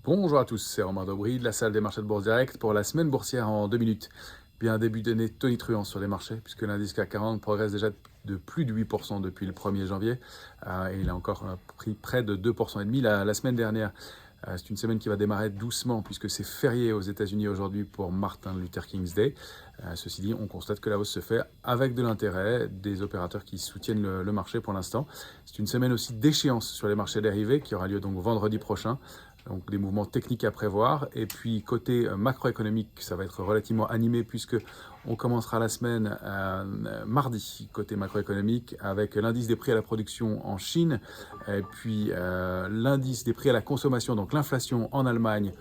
Bonjour à tous, c'est Romain Daubry de la salle des marchés de Bourse Direct pour la semaine boursière en 2 minutes. Bien, un début d'année tonitruant sur les marchés, puisque l'indice CAC 40 progresse déjà de plus de 8% depuis le 1er janvier, et il a encore pris près de 2,5% la semaine dernière. C'est une semaine qui va démarrer doucement, puisque c'est férié aux États-Unis aujourd'hui pour Martin Luther King's Day. Ceci dit, on constate que la hausse se fait avec de l'intérêt des opérateurs qui soutiennent le marché pour l'instant. C'est une semaine aussi d'échéance sur les marchés dérivés, qui aura lieu donc vendredi prochain. Donc des mouvements techniques à prévoir. Et puis côté macroéconomique, ça va être relativement animé puisque on commencera la semaine mardi côté macroéconomique avec l'indice des prix à la production en Chine et puis l'indice des prix à la consommation, donc l'inflation en Allemagne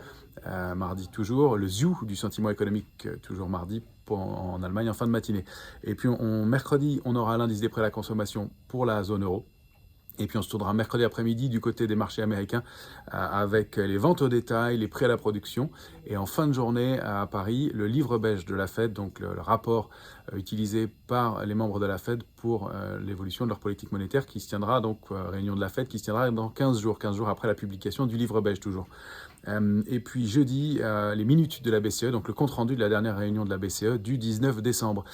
mardi toujours, le ZIU du sentiment économique toujours mardi en Allemagne en fin de matinée. Et puis mercredi, on aura l'indice des prix à la consommation pour la zone euro. Et puis on se tournera mercredi après-midi du côté des marchés américains avec les ventes au détail, les prix à la production. Et en fin de journée à Paris, le livre beige de la Fed, donc le rapport utilisé par les membres de la Fed pour l'évolution de leur politique monétaire qui se tiendra, donc réunion de la Fed qui se tiendra dans 15 jours après la publication du livre beige toujours. Et puis jeudi, les minutes de la BCE, donc le compte-rendu de la dernière réunion de la BCE du 19 décembre.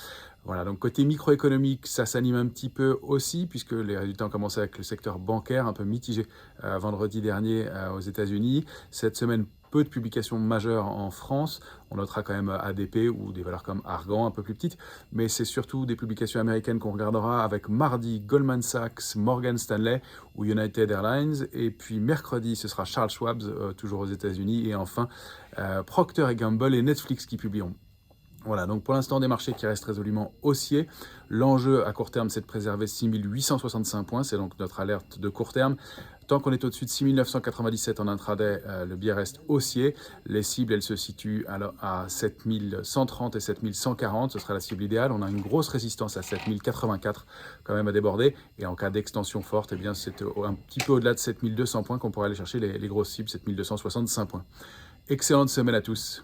Voilà, donc côté microéconomique, ça s'anime un petit peu aussi, puisque les résultats ont commencé avec le secteur bancaire, un peu mitigé vendredi dernier aux États-Unis. Cette semaine, peu de publications majeures en France. On notera quand même ADP ou des valeurs comme Argan, un peu plus petites, mais c'est surtout des publications américaines qu'on regardera avec mardi Goldman Sachs, Morgan Stanley ou United Airlines, et puis mercredi ce sera Charles Schwab, toujours aux États-Unis, et enfin Procter & Gamble et Netflix qui publieront. Voilà, donc pour l'instant, des marchés qui restent résolument haussiers. L'enjeu à court terme, c'est de préserver 6865 points. C'est donc notre alerte de court terme. Tant qu'on est au-dessus de 6997 en intraday, le biais reste haussier. Les cibles, elles se situent alors à 7130 et 7140. Ce sera la cible idéale. On a une grosse résistance à 7084 quand même à déborder. Et en cas d'extension forte, eh bien, c'est un petit peu au-delà de 7200 points qu'on pourrait aller chercher les grosses cibles, 7265 points. Excellente semaine à tous.